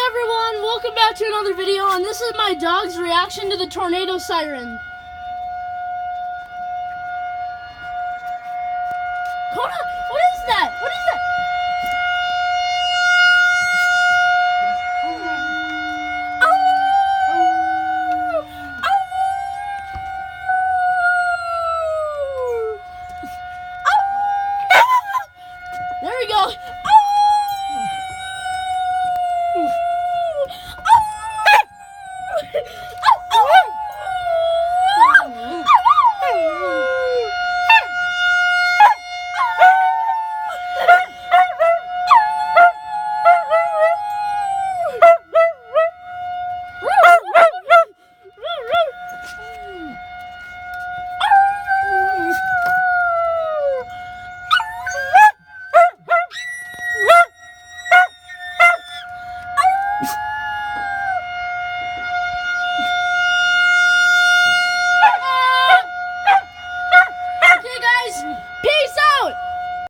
everyone, welcome back to another video, and this is my dog's reaction to the tornado siren. Kona, what is that? What is that? There we go.